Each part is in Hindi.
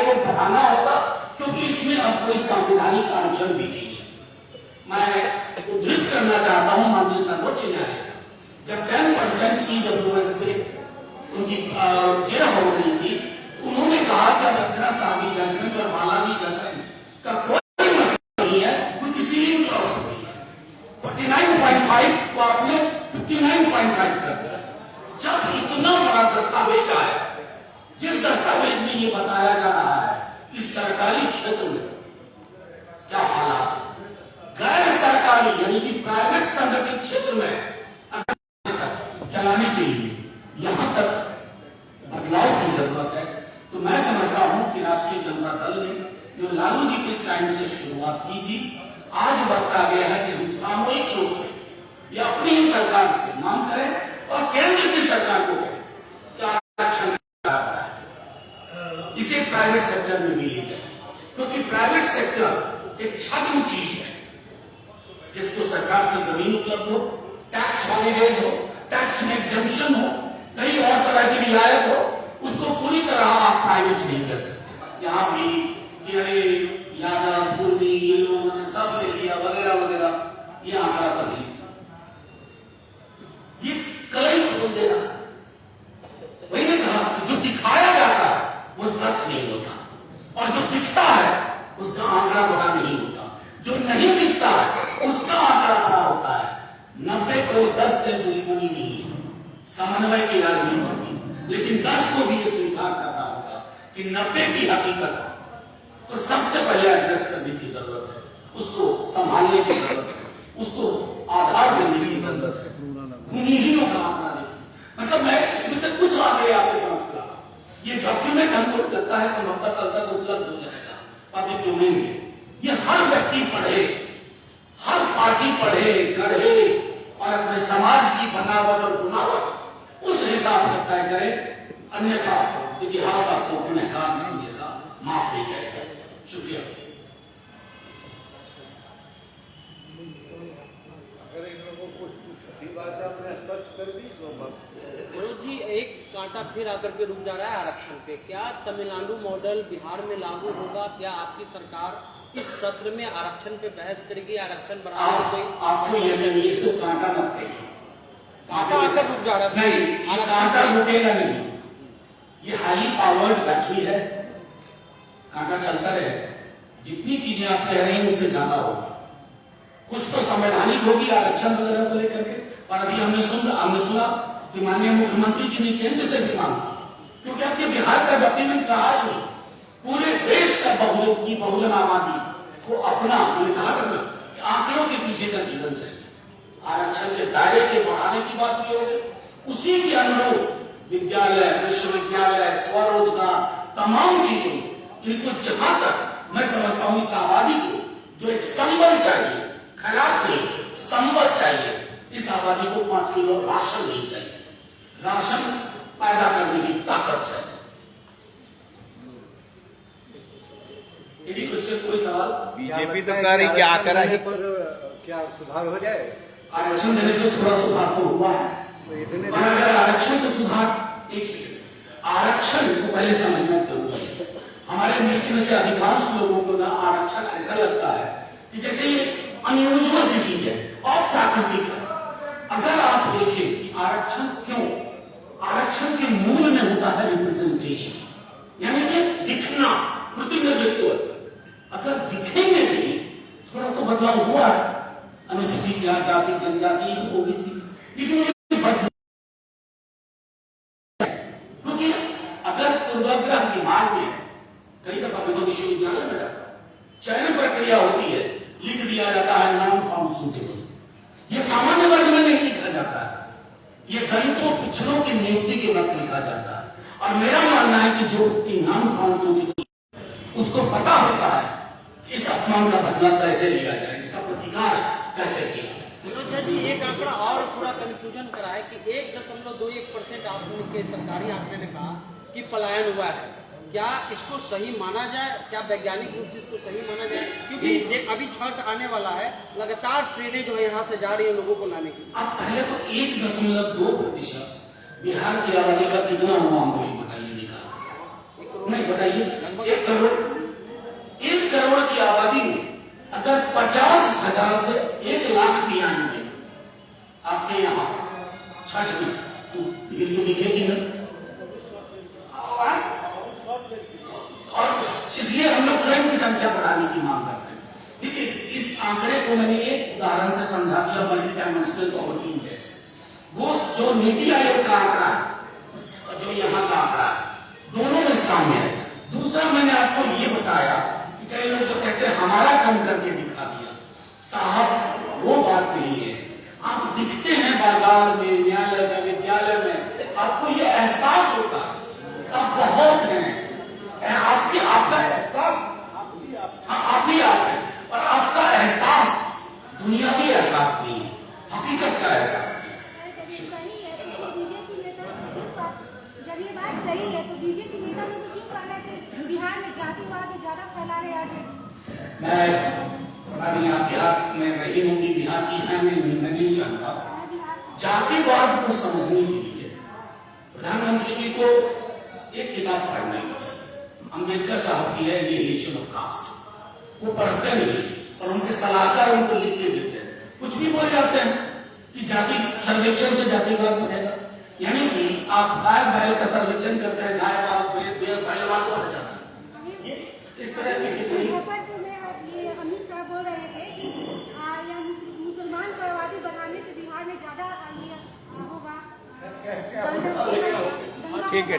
को बढ़ाना होगा, क्योंकि इसमें अब कोई संवैधानिक आरक्षण भी नहीं है। मैं उद्धृत करना चाहता हूं माननीय सर्वोच्च न्यायालय का, जब 10% ईडब्ल्यूएस पे उनकी जेल हो रही थी, उन्होंने कहा कि रत्ना साहबी जजमेंट और बालाजी जजमेंट का कोई मतलब नहीं है, क्योंकि सीलिंग क्रॉस हो गई है। 49.5 को आपने 59.5 कर दिया। जब इतना बड़ा दस्तावेज आया, जिस दस्तावेज में ये बताया जा रहा है कि सरकारी क्षेत्र में क्या हालात है, गैर सरकारी यानी कि प्राइवेट संगठित क्षेत्र में चलाने के लिए यहां तक बदलाव की जरूरत है। तो मैं समझता हूं कि राष्ट्रीय जनता दल ने जो लालू जी के टाइम से शुरुआत की थी, आज वक्त आ गया है कि हम सामूहिक रूप से या अपनी ही सरकार से मांग करें और केंद्र की सरकार को कहें कि आरक्षण इसे प्राइवेट सेक्टर में भी ले जाए, क्योंकि प्राइवेट सेक्टर एक छद्म चीज है जिसको सरकार से जमीन उपलब्ध हो, टैक्स हॉलीडेज हो, टैक्स में एग्जम्पशन हो, कई और तरह की रियायत हो, उसको पूरी तरह आप प्राइवेट नहीं कर सकते। यहाँ भी कि अरे यादव पूर्वी ये लोगों ने सब ले लिया वगैरह वगैरह, ये आंकड़ा बदली, ये कलई खोल दे रहा है। वही ने कहा कि जो दिखाया जाता है वो सच नहीं होता, और जो दिखता है उसका आंकड़ा बड़ा नहीं होता, जो नहीं दिखता है उसका आंकड़ा बड़ा होता है। 90 को 10 से दुश्मनी नहीं है, समन्वय की राजनीति में, लेकिन 10 को भी ये स्वीकार करना होगा कि 90 की हकीकत तो सबसे पहले एड्रेस करने की जरूरत है, उसको संभालने की जरूरत है, उसको आधार देने की जरूरत है। भूमिहीनों का आंकड़ा देखिए, मतलब मैं इसमें से कुछ आंकड़े आपके समझ रहा, ये डॉक्यूमेंट हमको लगता है संभवतः कल तक उपलब्ध हो जाएगा पब्लिक डोमेन में। ये हर व्यक्ति पढ़े, हर पार्टी पढ़े, गढ़े और अपने समाज की बनावट और गुनावट उस हिसाब से तय करे, अन्यथा इतिहास आपको गुनहगार समझेगा, माफ नहीं करेगा। शुक्रिया। अगर इन लोगों को कुछ सही बात आपने स्पष्ट कर दी तो मनोज जी, एक कांटा फिर आकर के रुक जा रहा है आरक्षण पे। क्या तमिलनाडु मॉडल बिहार में लागू होगा? क्या आपकी सरकार इस सत्र में आरक्षण पे बहस करेगी? आरक्षण बढ़ाने आपको ये नहीं, इसको कांटा मत कहिए, कांटा आकर रुक जा रहा है। नहीं, ये कांटा रुकेगा नहीं, ये हाईली पावर्ड बैटरी है, कांटा चलता रहे। जितनी चीजें आप कह रहे हैं उससे ज्यादा होगी, कुछ तो संवैधानिक होगी आरक्षण वगैरह को लेकर के। और अभी हमने सुना कि माननीय मुख्यमंत्री जी ने केंद्र से भी मांग की, क्योंकि अब ये बिहार का डॉक्यूमेंट रहा ही नहीं, पूरे देश का बहुजन आबादी को अपना निर्धारण करना कि आंकड़ों के पीछे का जीवन चाहिए। आरक्षण के दायरे के बढ़ाने की बात भी होगी, उसी के अनुरूप विद्यालय, विश्वविद्यालय, स्वरोजगार, तमाम चीजें, इनको जहां तक मैं समझता हूं इस आबादी को जो एक संबल चाहिए, खराब नहीं संबल चाहिए, इस आबादी को 5 किलो राशन नहीं चाहिए, राशन पैदा करने की ताकत चाहिए। यदि क्वेश्चन कोई सवाल? बीजेपी तो कह रही क्या करा है पर क्या सुधार हो जाए? आरक्षण देने से थोड़ा सुधार तो हुआ है, पर अगर आरक्षण से सुधार, एक सेकंड, आरक्षण को पहले समझना जरूरी है। हमारे बीच में से अधिकांश लोगों को ना आरक्षण ऐसा लगता है कि जैसे ये अनयूजुअल सी चीज है, अप्राकृतिक है। अगर आप देखें कि आरक्षण क्यों, आरक्षण के मूल में होता है रिप्रेजेंटेशन, यानी कि दिखना, प्रतिनिधित्व। अगर दिखेंगे नहीं, थोड़ा तो बदलाव हुआ है, अनुसूचित जाति, जनजाति, ओबीसी, लेकिन क्योंकि अगर पूर्वाग्रह दिमाग में है, कई दफा मैं तो विश्वविद्यालय में रहता हूं, चयन प्रक्रिया होती है, लिख दिया जाता है नाम कौन सूचीबद्ध, ये सामान्य वर्ग में नहीं लिखा जाता है, ये दलितों पिछड़ों की नियुक्ति के वक्त लिखा जाता है। और मेरा मानना है कि जो नाम कौन सूचीबद्ध उसको पता होता है कि इस अपमान का बदला कैसे लिया जाए, इसका प्रतिकार कैसे किया जाए। जी, एक आंकड़ा और पूरा कंफ्यूजन करा है कि 1.21% आपके सरकारी आंकड़े ने कहा कि पलायन हुआ है। क्या इसको सही माना जाए? क्या वैज्ञानिक रूप से इसको सही माना जाए? क्योंकि अभी छठ आने वाला है, लगातार ट्रेनें जो है यहाँ से जा रही है लोगों को लाने की। अब पहले तो 1.2% बिहार की आबादी का कितना हुआ, हमको बताइए, निकाल नहीं बताइए। 1 करोड़ की आबादी में अगर 50,000 से 1 लाख भी आएंगे आपके यहाँ छठ में, तो भीड़ भी दिखेगी ना। और इसलिए हम लोग ट्रेन की संख्या बढ़ाने की मांग करते हैं। देखिए, इस आंकड़े को मैंने एक उदाहरण से समझा दिया, मल्टी डायमेंशनल पॉवर्टी इंडेक्स। वो जो नीति आयोग का आंकड़ा है और जो यहाँ का आंकड़ा है, दोनों में साम्य है। दूसरा, मैंने आपको ये बताया कि कई लोग जो कहते हैं हमारा कम करके दिखा दिया, साहब वो बात नहीं है। आप दिखते हैं बाजार में, न्यायालय में, विद्यालय में, आपको ये एहसास होता है आप बहुत हैं, आपका एहसास आप ही आप हैं, और आपका एहसास दुनियावी एहसास नहीं है, हकीकत का एहसास नहीं है। जब ये बात सही है तो बीजेपी नेता लोग क्यों कह रहे हैं कि बिहार में जातिवाद ज्यादा फैला रहे हैं? मैं पता नहीं आप बिहार में रही होंगी, बिहार की है नहीं, मैं नहीं जानता। जातिवाद को समझने के लिए प्रधानमंत्री जी को एक किताब पढ़ना ही चाहिए। अम्बेडकर साहब की है एलिमिनेशन ऑफ कास्ट, वो पढ़ते नहीं और उनके सलाहकार उनको लिख के देते हैं, कुछ भी बोल जाते हैं कि जाति सर्वेक्षण से जातिवाद बढ़ेगा। यानी कि आप गाय बैल का सर्वेक्षण करते हैं, गाय बैलवाद बढ़ जाता है। इस तरह की अमित शाह बोल रहे थे कि मुसलमान प्रवादी बढ़ाने से बिहार में ज्यादा होगा। ठीक है।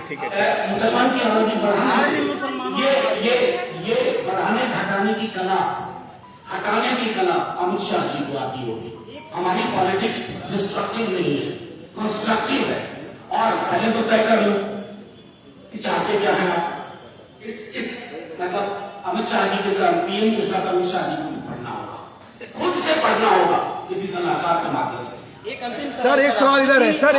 मुसलमान की आबादी बढ़ाने से ये बढ़ाने घटाने की कला अमित शाह जी को आती होगी। हमारी पॉलिटिक्स डिस्ट्रक्टिव नहीं है, कंस्ट्रक्टिव है। और पहले तो तय कर लो कि चाहते क्या है आप। इस मतलब अमित शाह जी के साथ, पीएम के साथ अमित शाह जी को पढ़ना होगा, खुद से पढ़ना होगा किसी सलाहकार के माध्यम से। सर एक सवाल इधर है, सर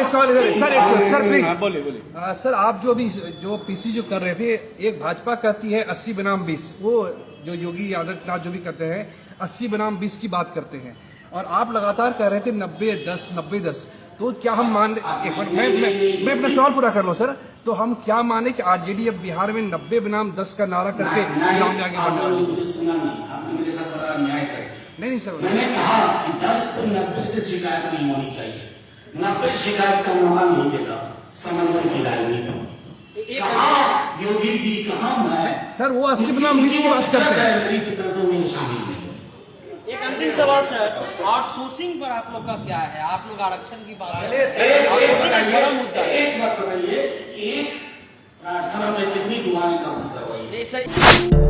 प्लीज बोलिए। सर आप जो पीसी जो कर रहे थे, एक भाजपा कहती है 80 बनाम 20, वो जो योगी आदित्यनाथ जो भी करते हैं 80 बनाम 20 की बात करते हैं, और आप लगातार कह रहे थे 90-10 तो क्या हम मान, एक मिनट मैं अपना सवाल पूरा कर लो सर, तो हम क्या माने कि आरजेडी अब बिहार में 90 बनाम 10 का नारा करके चुनाव में आगे बढ़ रहा है? नहीं सर, मैंने कहा कि 10 को 90 से शिकायत नहीं होनी चाहिए। 90 शिकायत का मौका नहीं देगा समन्वय की राजनीति। कहाँ योगी जी, कहाँ मैं? सर वो 80 बनाम 20 की बात करते हैं। मेरी फितरतों में शामिल नहीं। एक अंतिम सवाल सर, आउटसोर्सिंग पर आप लोग का क्या है? आप लोग आरक्षण की बात एक बात बताइए, एक प्रार्थना में कितनी दुआएं कबूल करवाई?